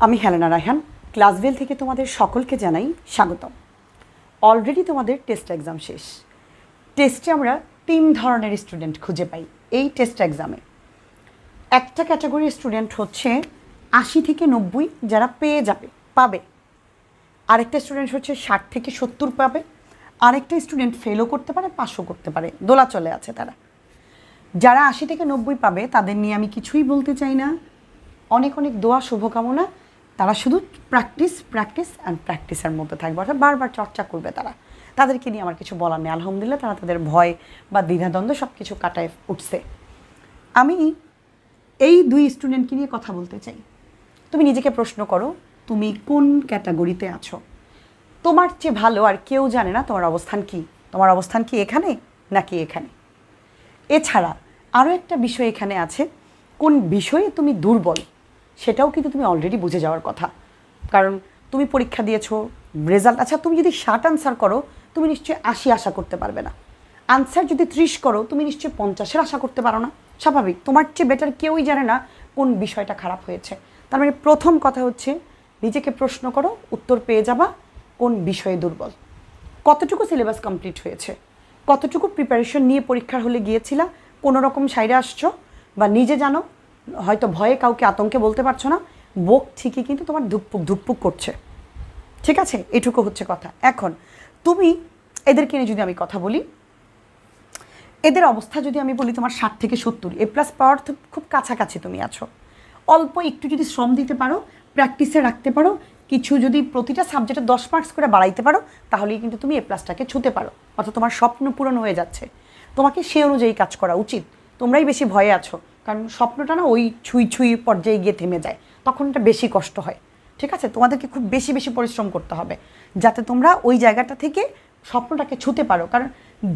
আমি হেলেনা রায়হান ক্লাসভেল থেকে তোমাদের সকলকে জানাই স্বাগতম। অলরেডি তোমাদের টেস্ট এক্সাম শেষ। টেস্টে আমরা 3 ধরনের স্টুডেন্ট খুঁজে পাই এই টেস্ট এক্সামে। একটা ক্যাটাগরির স্টুডেন্ট হচ্ছে 80 থেকে 90 যারা পাবে। আরেকটা স্টুডেন্ট হচ্ছে 60 থেকে 70 পাবে। আরেকটা স্টুডেন্ট ফেলও করতে পারে, পাসও করতে পারে, দোলাচলে আছে তারা। যারা 80 থেকে 90 পাবে তাদের নিয়ে আমি কিছুই বলতে চাই না। অনেক অনেক দোয়া, শুভকামনা। তারা শুধু প্র্যাকটিস অ্যান্ড প্র্যাকটিসের মধ্যে থাকবে, অর্থাৎ বারবার চর্চা করবে তারা। তাদেরকে নিয়ে আমার কিছু বলার নেই। আলহামদুলিল্লাহ তারা তাদের ভয় বা দ্বিধাদ্বন্দ্ব সব কিছু কাটায় উঠছে। আমি এই 2 স্টুডেন্টকে নিয়ে কথা বলতে চাই। তুমি নিজেকে প্রশ্ন করো, তুমি কোন ক্যাটাগরিতে আছো? তোমার চেয়ে ভালো আর কেউ জানে না তোমার অবস্থান কি। তোমার অবস্থান কি এখানে নাকি এখানে? এছাড়া আরও একটা বিষয় এখানে আছে, কোন বিষয়ে তুমি দুর্বল সেটাও কিন্তু তুমি অলরেডি বুঝে যাওয়ার কথা। কারণ তুমি পরীক্ষা দিয়েছো, রেজাল্ট, আচ্ছা তুমি যদি 60 আনসার করো তুমি নিশ্চয়ই 80 আশা করতে পারবে না। আনসার যদি 30 করো তুমি নিশ্চয়ই 50-এর আশা করতে পারো না। স্বাভাবিক, তোমার চেয়ে বেটার কেউই জানে না কোন বিষয়টা খারাপ হয়েছে। তার মানে প্রথম কথা হচ্ছে নিজেকে প্রশ্ন করো, উত্তর পেয়ে যাবা কোন বিষয়ে দুর্বল। কতটুকু সিলেবাস কমপ্লিট হয়েছে, কতটুকু প্রিপারেশন নিয়ে পরীক্ষার হলে গিয়েছিলা, কোনো রকম সাইডে আসছো বা নিজে জানো, হয়তো ভয়ে কাউকে আতঙ্কে বলতে পারছো না, বুক ঠিকই কিন্তু তোমার ধুকপুক করছে। ঠিক আছে, এটুকু হচ্ছে কথা। এখন তুমি এদেরকে নিয়ে যদি আমি কথা বলি, এদের অবস্থা যদি আমি বলি, তোমার 60 থেকে 70 A+ পাওয়ার তো খুব কাছাকাছি তুমি আছো। অল্প একটু যদি শ্রম দিতে পারো, প্র্যাকটিসে রাখতে পারো, কিছু যদি প্রতিটা সাবজেক্টে 10 মার্কস করে বাড়াইতে পারো, তাহলেই কিন্তু তুমি A+টাকে ছুঁতে পারো, অর্থাৎ তোমার স্বপ্ন পূরণ হয়ে যাচ্ছে। তোমাকে সে অনুযায়ী কাজ করা উচিত। তোমরাই বেশি ভয়ে আছো, কারণ স্বপ্নটা না ওই ছুঁই পর্যায়ে গিয়ে থেমে যায়, তখন এটা বেশি কষ্ট হয়। ঠিক আছে, তোমাদেরকে খুব বেশি পরিশ্রম করতে হবে যাতে তোমরা ওই জায়গাটা থেকে স্বপ্নটাকে ছুঁতে পারো। কারণ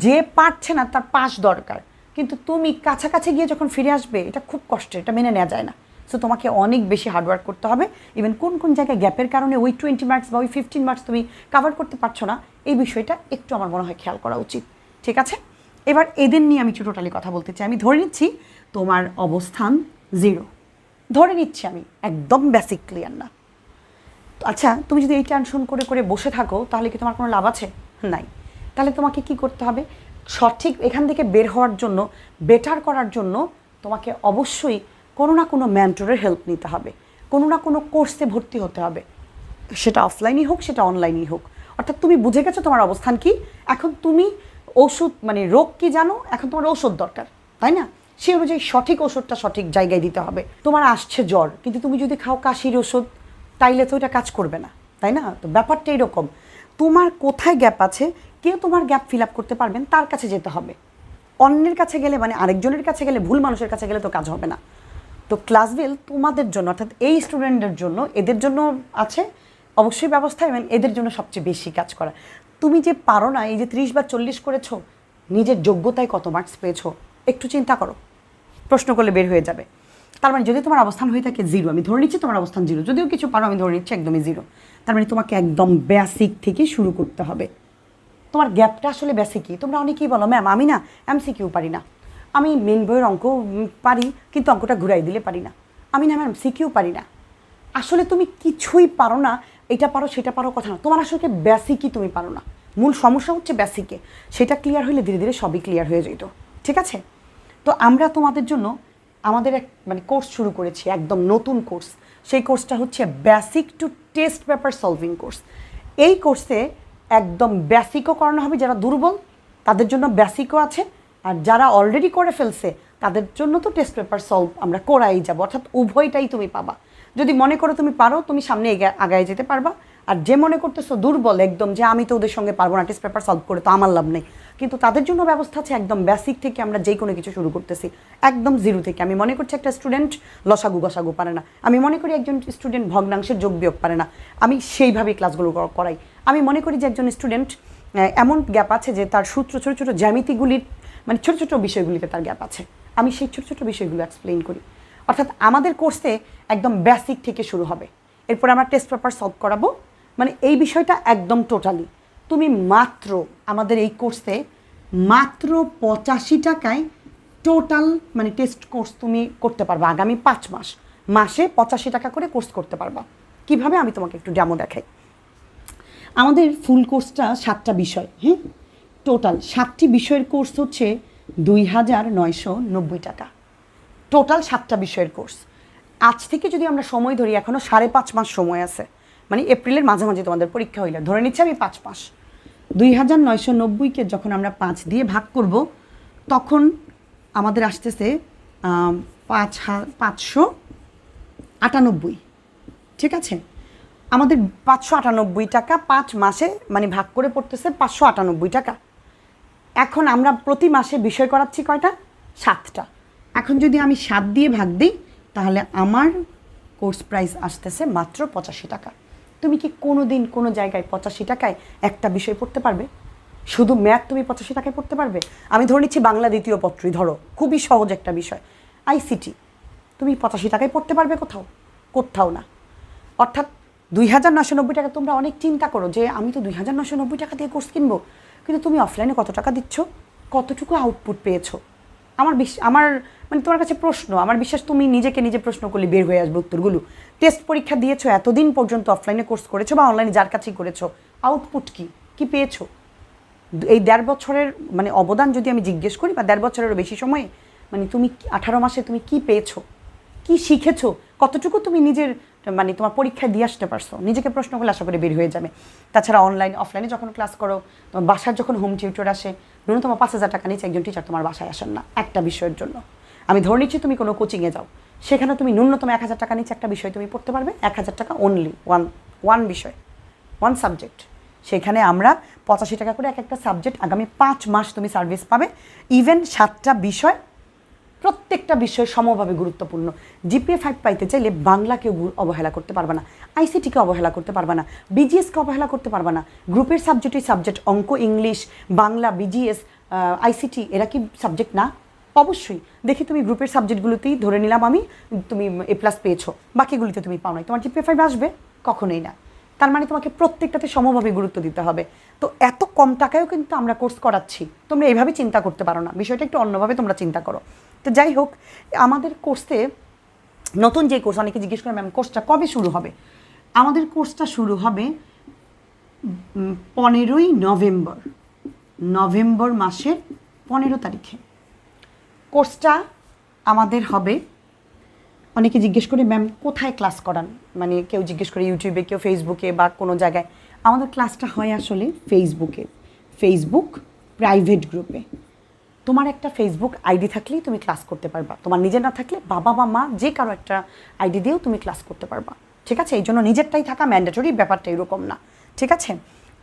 যে পারছে না তার পাস দরকার, কিন্তু তুমি কাছাকাছি গিয়ে যখন ফিরে আসবে এটা খুব কষ্টের, এটা মেনে নেওয়া যায় না। সো তোমাকে অনেক বেশি হার্ডওয়ার্ক করতে হবে। ইভেন কোন জায়গায় গ্যাপের কারণে ওই 20 মার্কস বা ওই 15 মার্কস তুমি কাভার করতে পারছো না, এই বিষয়টা একটু আমার মনে হয় খেয়াল করা উচিত। ঠিক আছে, এবার এদের নিয়ে আমি টোটালি কথা বলতে চাই। আমি ধরে নিচ্ছি তোমার অবস্থান 0, ধরে নিচ্ছি আমি, একদম বেসিক ক্লিয়ার না। আচ্ছা, তুমি যদি এই টেনশন করে বসে থাকো তাহলে কি তোমার কোনো লাভ আছে? নাই। তাহলে তোমাকে কি করতে হবে? সঠিক এখান থেকে বের হওয়ার জন্য, বেটার করার জন্য তোমাকে অবশ্যই কোনো না কোনো মেন্টরের হেল্প নিতে হবে, কোনো না কোনো কোর্সে ভর্তি হতে হবে, সেটা অফলাইনই হোক সেটা অনলাইনই হোক। অর্থাৎ তুমি বুঝে গেছো তোমার অবস্থান কি, এখন তুমি ওষুধ মানে রোগ কি জানো, এখন তোমার ওষুধ দরকার, তাই না? সে অনুযায়ী সঠিক ওষুধটা সঠিক জায়গায় দিতে হবে। তোমার আসছে জ্বর, কিন্তু তুমি যদি খাও কাশির ওষুধ তাইলে তো এটা কাজ করবে না, তাই না? তো ব্যাপারটা এরকম, তোমার কোথায় গ্যাপ আছে, কেউ তোমার গ্যাপ ফিল আপ করতে পারবেন তার কাছে যেতে হবে। অন্যের কাছে গেলে মানে আরেকজনের কাছে গেলে, ভুল মানুষের কাছে গেলে তো কাজ হবে না। তো ক্লাসভেল তোমাদের জন্য, অর্থাৎ এই স্টুডেন্টদের জন্য, এদের জন্য আছে অবশ্যই ব্যবস্থা, এবং এদের জন্য সবচেয়ে বেশি কাজ করা। তুমি যে পারো না, এই যে 30 বা 40 করেছো, নিজের যোগ্যতায় কত মার্কস পেয়েছো একটু চিন্তা করো, প্রশ্ন করলে বের হয়ে যাবে। তার মানে যদি তোমার অবস্থান হয়ে থাকে 0, আমি ধরে নিচ্ছি তোমার অবস্থান 0, যদিও কিছু পারো আমি ধরে নিচ্ছি একদমই 0, তার মানে তোমাকে একদম বেসিক থেকে শুরু করতে হবে। তোমার গ্যাপটা আসলে বেসিকই। তোমরা অনেকেই বলো ম্যাম আমি না MCQ পারি না, আমি মেন বইয়ের অঙ্ক পারি কিন্তু অঙ্কটা ঘুরাই দিলে পারি না, আমি না ম্যাম CQ পারি না। আসলে তুমি কিছুই পারো না, এটা পারো সেটা পারো কথা না, তোমার আসলে বেসিকই তুমি পারো না। মূল সমস্যা হচ্ছে বেসিকে, সেটা ক্লিয়ার হলে ধীরে ধীরে সবই ক্লিয়ার হয়ে যেত। ঠিক আছে, তো আমরা তোমাদের জন্য আমাদের এক কোর্স শুরু করেছি, একদম নতুন কোর্স। সেই কোর্সটা হচ্ছে basic to test paper solving course. এই কোর্সে একদম বেসিকও করানো হবে, যারা দুর্বল তাদের জন্য বেসিকও আছে, আর যারা অলরেডি করে ফেলছে তাদের জন্য তো টেস্ট পেপার সলভ আমরা করাই যাব, অর্থাৎ উভয়টাই তুমি পাবা। যদি মনে করো তুমি পারো, তুমি সামনে আগায় যেতে পারবা। আর যে মনে করতেছো দুর্বল একদম, যে আমি তো ওদের সঙ্গে পারবো না, টেস্ট পেপার সলভ করে তো আমার লাভ নেই, কিন্তু তাদের জন্য ব্যবস্থা আছে। একদম বেসিক থেকে আমরা যে কোনো কিছু শুরু করতেছি, একদম 0 থেকে। আমি মনে করছি একটা স্টুডেন্ট লসাগু গসাগু পারে না, আমি মনে করি একজন স্টুডেন্ট ভগ্নাংশের যোগ বিয়োগ পারে না, আমি সেইভাবেই ক্লাসগুলো করাই। আমি মনে করি যে একজন স্টুডেন্ট এমন গ্যাপ আছে যে তার সূত্র ছোটো ছোটো জ্যামিতিগুলির ছোটো ছোটো বিষয়গুলিতে তার গ্যাপ আছে, আমি সেই ছোটো ছোটো বিষয়গুলো এক্সপ্লেইন করি। অর্থাৎ আমাদের কোর্সে একদম বেসিক থেকে শুরু হবে, এরপর আমরা টেস্ট পেপার সলভ করাবো। এই বিষয়টা একদম টোটালি তুমি মাত্র আমাদের এই কোর্সে মাত্র 85 টাকায় টোটাল টেস্ট কোর্স তুমি করতে পারবা। আগামী 5 মাস মাসে 85 টাকা করে কোর্স করতে পারবা। কিভাবে আমি তোমাকে একটু ডেমো দেখাই। আমাদের ফুল কোর্সটা 7টা বিষয়, হ্যাঁ, টোটাল 7টি বিষয়ের কোর্স হচ্ছে 2,990 টাকা। টোটাল 7টা বিষয়ের কোর্স। আজ থেকে যদি আমরা সময় ধরি, এখনও 5.5 মাস সময় আছে, মানে এপ্রিলের মাঝামাঝি তোমাদের পরীক্ষা হইলে ধরে নিচ্ছি আমি 5 মাস। 2,990কে যখন আমরা 5 দিয়ে ভাগ করব তখন আমাদের আসতেছে 598, ঠিক আছে। আমাদের 598 টাকা 5 মাসে মানে ভাগ করে পড়তেছে 598 টাকা। এখন আমরা প্রতি মাসে বিষয় করাচ্ছি কয়টা? 7টা। এখন যদি আমি 7 দিয়ে ভাগ দিই তাহলে আমার কোর্স প্রাইস আসতেছে মাত্র 85 টাকা। তুমি কি কোনো দিন কোনো জায়গায় 85 টাকায় একটা বিষয় পড়তে পারবে? শুধু ম্যাথ তুমি 85 টাকায় পড়তে পারবে? আমি ধরে নিচ্ছি বাংলা দ্বিতীয় পত্রই ধরো, খুবই সহজ একটা বিষয়, আইসিটি, তুমি 85 টাকায় পড়তে পারবে কোথাও? কোথাও না। অর্থাৎ 2,990 টাকা। তোমরা অনেক চিন্তা করো যে আমি তো 2,990 টাকা দিয়ে কোর্স কিনবো, কিন্তু তুমি অফলাইনে কত টাকা দিচ্ছ, কতটুকু আউটপুট পেয়েছো? আমার মানে তোমার কাছে প্রশ্ন, আমার বিশ্বাস তুমি নিজেকে নিজে প্রশ্ন করলে বের হয়ে আসবে উত্তরগুলো। টেস্ট পরীক্ষা দিয়েছো, এতদিন পর্যন্ত অফলাইনে কোর্স করেছো বা অনলাইনে যার কাছেই করেছো, আউটপুট কি পেয়েছো? এই 1.5 বছরের মানে অবদান যদি আমি জিজ্ঞেস করি, বা 1.5 বছরেরও বেশি সময়ে, মানে তুমি 18 মাসে তুমি কি পেয়েছো, কি শিখেছো, কতটুকু তুমি নিজের মানে তোমার পরীক্ষায় দিয়ে আসতে পারছো, নিজেকে প্রশ্ন করলে আশা করি বের হয়ে যাবে। তাছাড়া অফলাইনে যখন ক্লাস করো, তোমার বাসার যখন হোম টিউটর আসে, ন্যূনতম 5,000 টাকা নিচে একজন টিচার তোমার বাসায় আসেন না একটা বিষয়ের জন্য। আমি ধরে নিচ্ছি তুমি কোনো কোচিংয়ে যাও, সেখানে তুমি ন্যূনতম 1,000 টাকা নিচে একটা বিষয় তুমি পড়তে পারবে, 1,000 টাকা অনলি, ওয়ান বিষয়, ওয়ান সাবজেক্ট। সেখানে আমরা 85 টাকা করে একটা সাবজেক্ট, আগামী 5 মাস তুমি সার্ভিস পাবে। ইভেন 7টা বিষয়, প্রত্যেকটা বিষয় সমভাবে গুরুত্বপূর্ণ। জিপিএ 5 পাইতে চাইলে বাংলাকেও অবহেলা করতে পারবে না, আইসিটিকে অবহেলা করতে পারবে না, বিজিএসকে অবহেলা করতে পারবে না। গ্রুপের সাবজেক্ট অঙ্ক, ইংলিশ, বাংলা, বিজিএস, আইসিটি, এরা কি সাবজেক্ট না? অবশ্যই। দেখি তুমি গ্রুপের সাবজেক্টগুলোতেই ধরে নিলাম আমি তুমি A+ পেয়েছো, বাকিগুলিতে তুমি পাও নাই, তোমার জিপিএ 5 আসবে? কখনোই না। তার মানে তোমাকে প্রত্যেকটাতে সমভাবে গুরুত্ব দিতে হবে। তো এত কম টাকায়ও কিন্তু আমরা কোর্স করাচ্ছি, তোমরা এইভাবে চিন্তা করতে পারো না, বিষয়টা একটু অন্যভাবে তোমরা চিন্তা করো। তো যাই হোক, আমাদের কোর্সে নতুন যে কোর্স, অনেকে জিজ্ঞেস করে ম্যাম কোর্সটা কবে শুরু হবে? আমাদের কোর্সটা শুরু হবে 15ই নভেম্বর মাসের 15 তারিখে। কোর্সটা আমাদের হবে, অনেকে জিজ্ঞেস করে ম্যাম কোথায় ক্লাস করান, মানে কেউ জিজ্ঞেস করে ইউটিউবে, কেউ ফেসবুকে বা কোনো জায়গায়। আমাদের ক্লাসটা হয় আসলে ফেসবুক প্রাইভেট গ্রুপে। তোমার একটা ফেসবুক আইডি থাকলেই তুমি ক্লাস করতে পারবা, তোমার নিজের না থাকলে বাবা বা মা যে কারো একটা আইডি দিয়েও তুমি ক্লাস করতে পারবা, ঠিক আছে। এই জন্য নিজেরটাই থাকা ম্যান্ডেটরি, ব্যাপারটা এরকম না, ঠিক আছে।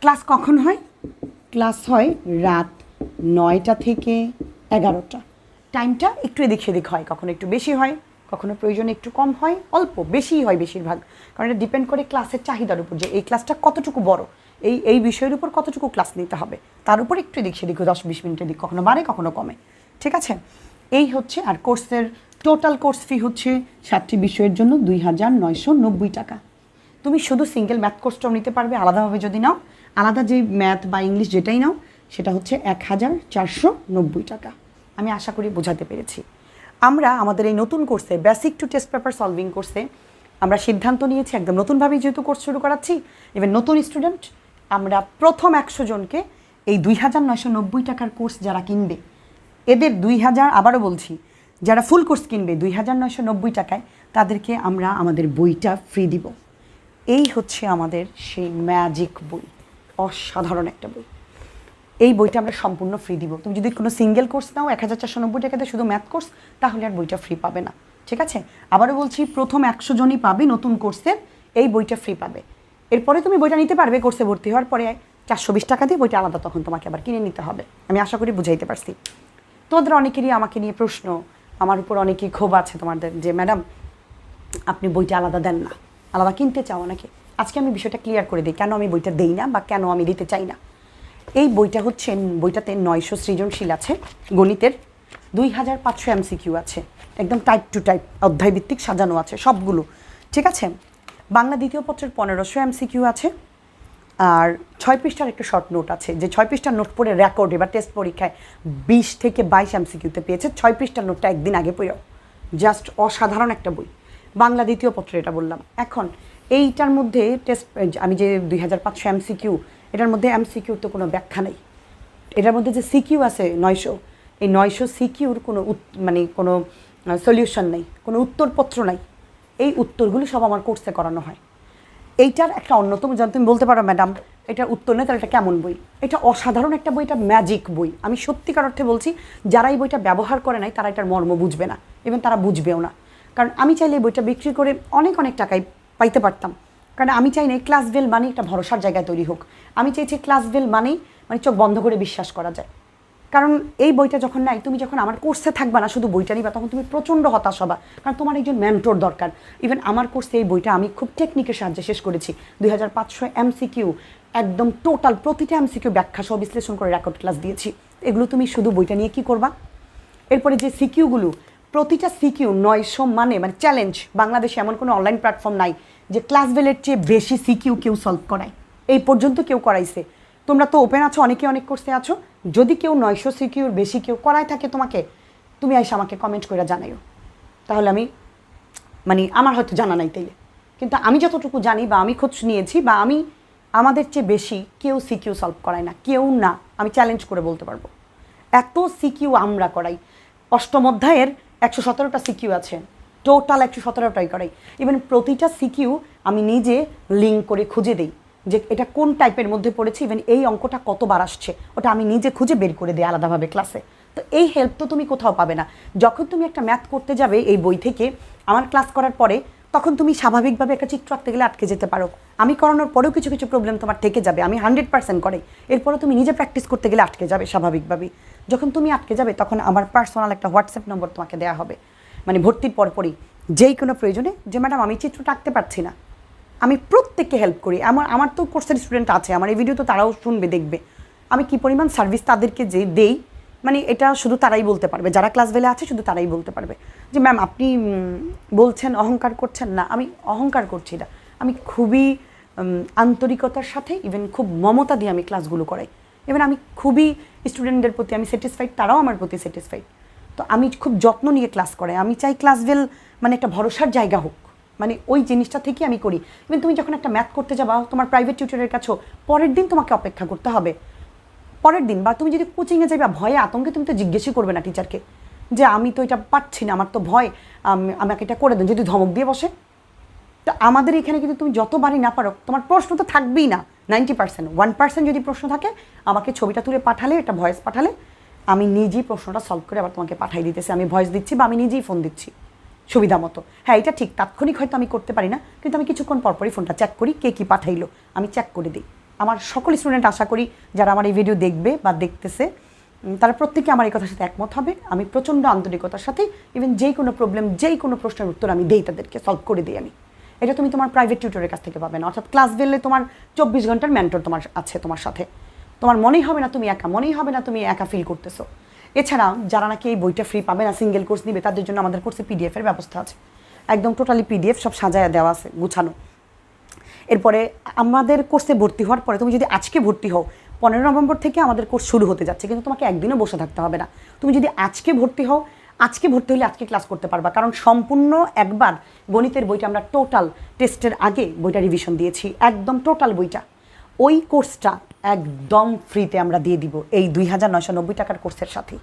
ক্লাস কখন হয়? ক্লাস হয় রাত 9টা থেকে 11টা। টাইমটা একটু এদিক সেদিক হয়, কখনো একটু বেশি হয়, কখনো প্রয়োজনে একটু কম হয়, অল্প বেশিই হয় বেশিরভাগ, কারণ এটা ডিপেন্ড করে ক্লাসের চাহিদার উপর, যে এই ক্লাসটা কতটুকু বড়, এই বিষয়ের উপর কতটুকু ক্লাস নিতে হবে, তার উপর একটু এদিক সেদিক 10-20 মিনিটের দিক, কখনো বাড়ে কখনো কমে, ঠিক আছে। এই হচ্ছে। আর কোর্সের টোটাল কোর্স ফি হচ্ছে 7টি বিষয়ের জন্য 2,990 টাকা। তুমি শুধু সিঙ্গেল ম্যাথ কোর্সটাও নিতে পারবে আলাদাভাবে যদি নাও, আলাদা যে ম্যাথ বা ইংলিশ যেটাই নাও সেটা হচ্ছে 1,490 টাকা। আমি আশা করি বোঝাতে পেরেছি। আমরা আমাদের এই নতুন কোর্সে basic to test paper solving কোর্সে আমরা সিদ্ধান্ত নিয়েছি, একদম নতুনভাবেই যেহেতু কোর্স শুরু করাচ্ছি, এবার নতুন স্টুডেন্ট, আমরা প্রথম 100 জনকে এই 2,990 টাকার কোর্স যারা কিনবে, এদের 2,000, আবারও বলছি, যারা ফুল কোর্স কিনবে 2,990 টাকায়, তাদেরকে আমরা আমাদের বইটা ফ্রি দিব। এই হচ্ছে আমাদের সেই ম্যাজিক বই, অসাধারণ একটা বই। এই বইটা আমরা সম্পূর্ণ ফ্রি দিব। তুমি যদি কোনো সিঙ্গেল কোর্স নাও 1,490 টাকাতে শুধু ম্যাথ কোর্স, তাহলে আর বইটা ফ্রি পাবে না, ঠিক আছে। আবারও বলছি, প্রথম 100 জনই পাবে নতুন কোর্সের এই বইটা ফ্রি পাবে। এরপরে তুমি বইটা নিতে পারবে, কোর্সে ভর্তি হওয়ার পরে 420 টাকা দিয়ে বইটা আলাদা তখন তোমাকে আবার কিনে নিতে হবে। আমি আশা করি বুঝাইতে পারছি। তোমাদের অনেকেরই আমাকে নিয়ে প্রশ্ন, আমার উপর অনেকেই ক্ষোভ আছে তোমাদের, যে ম্যাডাম আপনি বইটা আলাদা দেন না, আলাদা কিনতে চাও নাকি। আজকে আমি বিষয়টা ক্লিয়ার করে দিই, কেন আমি বইটা দেই না বা কেন আমি দিতে চাই না। এই বইটা হচ্ছে, বইটাতে 900 সৃজনশীল আছে, গণিতের 2,500 MCQ আছে, একদম টাইপ টু টাইপ অধ্যায়ভিত্তিক সাজানো আছে সবগুলো, ঠিক আছে। বাংলা দ্বিতীয় পত্রের 1500 MCQ আছে, আর 6 পৃষ্ঠার একটা শর্ট নোট আছে, যে 6 পৃষ্ঠার নোট পড়ে রেকর্ড এবার টেস্ট পরীক্ষায় 20 থেকে 22 MCQতে পেয়েছে। 6 পৃষ্ঠার নোটটা একদিন আগে পড়েও, জাস্ট অসাধারণ একটা বই, বাংলা দ্বিতীয় পত্র, এটা বললাম। এখন এইটার মধ্যে টেস্ট আমি যে 2500 MCQ, এটার মধ্যে MCQর তো কোনো ব্যাখ্যা নেই। এটার মধ্যে যে সিকিউ আছে 900, এই 900 সিকিউর কোনো মানে কোনো সলিউশন নেই, কোনো উত্তরপত্র নাই। এই উত্তরগুলো সব আমার কোর্সে করানো হয়। এইটার একটা অন্যতম, যেন তুমি বলতে পারো ম্যাডাম এটার উত্তর নেই, তাহলে এটা কেমন বই? এটা অসাধারণ একটা বই, এটা ম্যাজিক বই। আমি সত্যিকার অর্থে বলছি, যারা এই বইটা ব্যবহার করে নাই তারা এটার মর্ম বুঝবে না, এবং তারা বুঝবেও না। কারণ আমি চাইলে এই বইটা বিক্রি করে অনেক অনেক টাকায় পাইতে পারতাম। কারণ আমি চাই না ক্লাসভেল মানে একটা ভরসার জায়গায় তৈরি হোক। আমি চাইছি ক্লাসভেল মানে চোখ বন্ধ করে বিশ্বাস করা যায়। কারণ এই বইটা যখন নাই, তুমি যখন আমার কোর্সে থাকবা না, শুধু বইটা নিবা, তখন তুমি প্রচণ্ড হতাশ হবা। কারণ তোমার একজন মেন্টর দরকার। ইভেন আমার কোর্সে এই বইটা আমি খুব টেকনিকের সাহায্যে শেষ করেছি। 2500 MCQ, একদম টোটাল প্রতিটা MCQ ব্যাখ্যা সহ বিশ্লেষণ করে রেকর্ড ক্লাস দিয়েছি। এগুলো তুমি শুধু বইটা নিয়ে কি করবা? এরপরে যে সিকিউগুলো, প্রতিটা সিকিউ 900, মানে চ্যালেঞ্জ। বাংলাদেশে এমন কোনো অনলাইন প্ল্যাটফর্ম নাই যে ক্লাসভেলের চেয়ে বেশি সিকিউ কেউ সলভ করায়। এই পর্যন্ত কেউ করাইছে। তোমরা তো ওপেন আছো, অনেকে অনেক কোর্সে আছো। যদি কেউ 900 সিকিউর বেশি কেউ করায় থাকে তোমাকে, তুমি এসে আমাকে কমেন্ট করে জানাইও। তাহলে আমি আমার হয়তো জানা নাই তাইলে, কিন্তু আমি যতটুকু জানি বা আমি খোঁজ নিয়েছি, বা আমাদের চেয়ে বেশি কেউ সিকিউ সলভ করায় না, কেউ না। আমি চ্যালেঞ্জ করে বলতে পারবো, এত সিকিউ আমরা করাই। অষ্টম অধ্যায়ের 117টা সিকিউ আছে, টোটাল 117টাই করাই। ইভেন প্রতিটা সিকিউ আমি নিজে লিঙ্ক করে খুঁজে দিই যে এটা কোন টাইপের মধ্যে পড়েছে, ইভেন এই অঙ্কটা কতবার আসছে, ওটা আমি নিজে খুঁজে বের করে দিই আলাদাভাবে ক্লাসে। তো এই হেল্প তো তুমি কোথাও পাবে না। যখন তুমি একটা ম্যাথ করতে যাবে এই বই থেকে, আমার ক্লাস করার পরে, তখন তুমি স্বাভাবিকভাবে একটা চিত্র আঁকতে গেলে আটকে যেতে পারো। আমি করানোর পরেও কিছু কিছু প্রবলেম তোমার থেকে যাবে, আমি 100% করাই। এরপরে তুমি নিজে প্র্যাকটিস করতে গেলে আটকে যাবে স্বাভাবিকভাবেই। যখন তুমি আটকে যাবে, তখন আমার পার্সোনাল একটা হোয়াটসঅ্যাপ নম্বর তোমাকে দেওয়া হবে, ভর্তির পরপরই যেই কোনো প্রয়োজনে, যে ম্যাডাম আমি চিত্রটা আঁকতে পারছি না। আমি প্রত্যেককে হেল্প করি। আমার তো কোর্সের স্টুডেন্ট আছে, আমার এই ভিডিও তো তারাও শুনবে, দেখবে আমি কী পরিমাণ সার্ভিস তাদেরকে যে দেই। এটা শুধু তারাই বলতে পারবে, যারা ক্লাসভেলে আছে শুধু তারাই বলতে পারবে যে ম্যাম আপনি বলছেন অহংকার করছেন না। আমি অহংকার করছি না, আমি খুবই আন্তরিকতার সাথে, ইভেন খুব মমতা দিয়ে আমি ক্লাসগুলো করাই। ইভেন আমি খুবই স্টুডেন্টদের প্রতি আমি স্যাটিসফাইড, তারাও আমার প্রতি স্যাটিসফাইড। তো আমি খুব যত্ন নিয়ে ক্লাস করাই। আমি চাই ক্লাসভেল একটা ভরসার জায়গা হোক, ওই জিনিসটা থেকে আমি করি। ইভেন তুমি যখন একটা ম্যাথ করতে যাবা, তোমার প্রাইভেট টিউটরের কাছেও পরের দিন তোমাকে অপেক্ষা করতে হবে। পরের দিন, বা তুমি যদি কোচিংয়ে যাইবা, ভয়ে আতঙ্কে তুমি তো জিজ্ঞেসই করবে না টিচারকে যে আমি তো এটা পারছি না, আমার তো ভয়, আমাকে এটা করে দেন, যদি ধমক দিয়ে বসে। তো আমাদের এখানে কিন্তু তুমি যতবারই না পারো, তোমার প্রশ্ন তো থাকবেই না 90%, 1% যদি প্রশ্ন থাকে, আমাকে ছবিটা তুলে পাঠালে, একটা ভয়েস পাঠালে, আমি নিজেই প্রশ্নটা সলভ করে আবার তোমাকে পাঠাই দিতেছি। আমি ভয়েস দিচ্ছি বা আমি নিজেই ফোন দিচ্ছি সুবিধা মতো। হ্যাঁ, এটা ঠিক, তাৎক্ষণিক হয়তো আমি করতে পারি না, কিন্তু আমি কিছুক্ষণ পরপরই ফোনটা চেক করি, কে কী পাঠাইলো আমি চেক করে দিই। আমার সকল স্টুডেন্ট, আশা করি যারা আমার এই ভিডিও দেখবে বা দেখতেছে, তারা প্রত্যেকে আমার এই কথার সাথে একমত হবে। আমি প্রচণ্ড আন্তরিকতার সাথে ইভেন যেই কোনো প্রবলেম, যেই কোনো প্রশ্নের উত্তর আমি দিই, তাদেরকে সলভ করে দিই আমি। এটা তুমি তোমার প্রাইভেট টিউটরের কাছ থেকে পাবে না। অর্থাৎ ক্লাসভেলে তোমার 24 ঘন্টার মেন্টর তোমার আছে, তোমার সাথে। তোমার মনেই হবে না তুমি একা, মনেই হবে না তুমি একা ফিল করতেছো। এছাড়া যারা নাকি এই বইটা ফ্রি পাবে না, সিঙ্গেল কোর্স নিবে, তাদের জন্য আমাদের কোর্সে পিডিএফের ব্যবস্থা আছে, একদম টোটালি পিডিএফ সব সাজায় দেওয়া আছে, গুছানো। এরপরে আমাদের কোর্সে ভর্তি হওয়ার পরে, তুমি যদি আজকে ভর্তি হও, 15 নভেম্বর থেকে আমাদের কোর্স শুরু হতে যাচ্ছে, কিন্তু তোমাকে একদিনও বসে থাকতে হবে না। তুমি যদি আজকে ভর্তি হও, আজকে ভর্তি হলে আজকে ক্লাস করতে পারবা। কারণ সম্পূর্ণ একবার গণিতের বইটা আমরা টোটাল টেস্টের আগে বইটা রিভিশন দিয়েছি, একদম টোটাল বইটা। ওই কোর্সটা একদম ফ্রিতে আমরা দিয়ে দিব এই 2990 টাকার কোর্সের সাথে।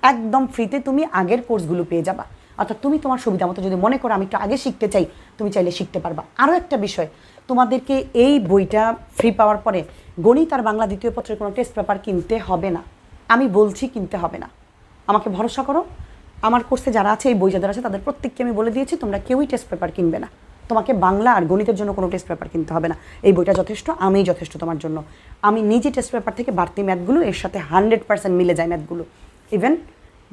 একদম ফ্রিতে তুমি আগের কোর্সগুলো পেয়ে যাবা। অর্থাৎ তুমি তোমার সুবিধা মতো যদি মনে করো আমি একটু আগে শিখতে চাই, তুমি চাইলে শিখতে পারবা। আরও একটা বিষয়, তোমাদেরকে এই বইটা ফ্রি পাওয়ার পরে গণিত আর বাংলা দ্বিতীয় পত্রের কোনো টেস্ট পেপার কিনতে হবে না। আমি বলছি কিনতে হবে না, আমাকে ভরসা করো। আমার কোর্সে যারা আছে, এই বই যাদের আছে, তাদের প্রত্যেককে আমি বলে দিয়েছি তোমরা কেউই টেস্ট পেপার কিনবে না। তোমাকে বাংলা আর গণিতের জন্য কোনো টেস্ট পেপার কিনতে হবে না। এই বইটা যথেষ্ট, আমিই যথেষ্ট তোমার জন্য। আমি নিজে টেস্ট পেপার থেকে বাড়তি ম্যাথগুলো এর সাথে 100% মিলে যায় ম্যাথগুলো। ইভেন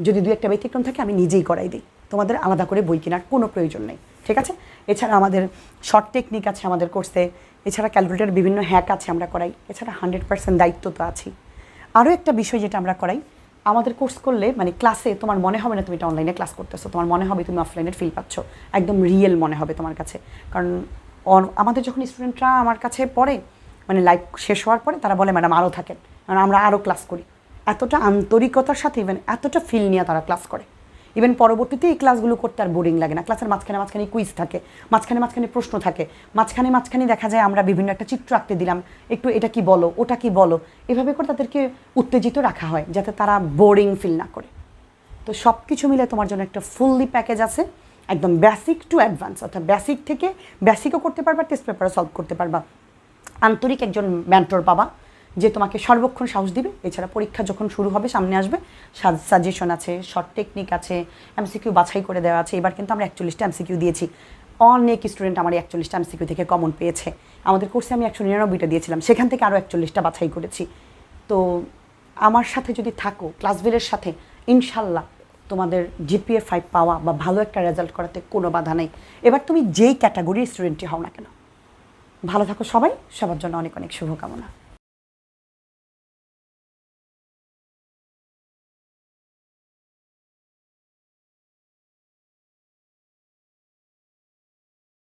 যদি দু একটা ব্যতিক্রম থাকে আমি নিজেই করাই দিই, তোমাদের আলাদা করে বই কেনার কোনো প্রয়োজন নেই, ঠিক আছে? এছাড়া আমাদের শর্ট টেকনিক আছে আমাদের কোর্সে, এছাড়া ক্যালকুলেটার বিভিন্ন হ্যাক আছে আমরা করাই, এছাড়া 100% দায়িত্ব তো আছেই। আরও একটা বিষয় যেটা আমরা করাই, আমাদের কোর্স করলে ক্লাসে তোমার মনে হবে না তুমি এটা অনলাইনে ক্লাস করতেছো, তোমার মনে হবে তুমি অফলাইনের ফিল পাচ্ছ, একদম রিয়েল মনে হবে তোমার কাছে। কারণ আমাদের যখন স্টুডেন্টরা আমার কাছে পড়ে, লাইভ শেষ হওয়ার পরে তারা বলে ম্যাডাম আরও থাকেন, কারণ আমরা আরও ক্লাস করি। এতটা আন্তরিকতার সাথে ইভেন এতটা ফিল নিয়ে তারা ক্লাস করে। ইভেন পরবর্তীতে এই ক্লাসগুলো করতে আর বোরিং লাগে না। ক্লাসের মাঝখানে মাঝখানে কুইজ থাকে, মাঝখানে মাঝখানে প্রশ্ন থাকে, মাঝখানে মাঝখানে দেখা যায় আমরা বিভিন্ন একটা চিত্র আঁকতে দিলাম, একটু এটা কি বলো, ওটা কি বলো, এভাবে করে তাদেরকে উত্তেজিত রাখা হয় যাতে তারা বোরিং ফিল না করে। তো সব কিছু মিলে তোমার জন্য একটা ফুললি প্যাকেজ আছে, একদম বেসিক টু অ্যাডভান্স, অর্থাৎ বেসিক থেকে বেসিকও করতে পারবা, টেস্ট পেপারও সলভ করতে পারবা। আন্তরিক একজন মেন্টর পাবা যে তোমাকে সর্বক্ষণ সাহস দিবে। এছাড়া পরীক্ষা যখন শুরু হবে, সামনে আসবে, সাজেশন আছে, শর্ট টেকনিক আছে, এমসিকিউ বাছাই করে দেওয়া আছে। এবার কিন্তু আমরা 41টা এমসিকিউ দিয়েছি। অনেক স্টুডেন্ট আমার এই 41টা এমসিকিউ থেকে কমন পেয়েছে। আমাদের কোর্সে আমি 199টা দিয়েছিলাম, সেখান থেকে আরও 41টা বাছাই করেছি। তো আমার সাথে যদি থাকো, ক্লাসভেলের সাথে, ইনশাল্লাহ তোমাদের জিপিএ 5 পাওয়া বা ভালো একটা রেজাল্ট করাতে কোনো বাধা নেই। এবার তুমি যেই ক্যাটাগরির স্টুডেন্টই হও না কেন, ভালো থাকো সবাই, সবার জন্য অনেক অনেক শুভকামনা।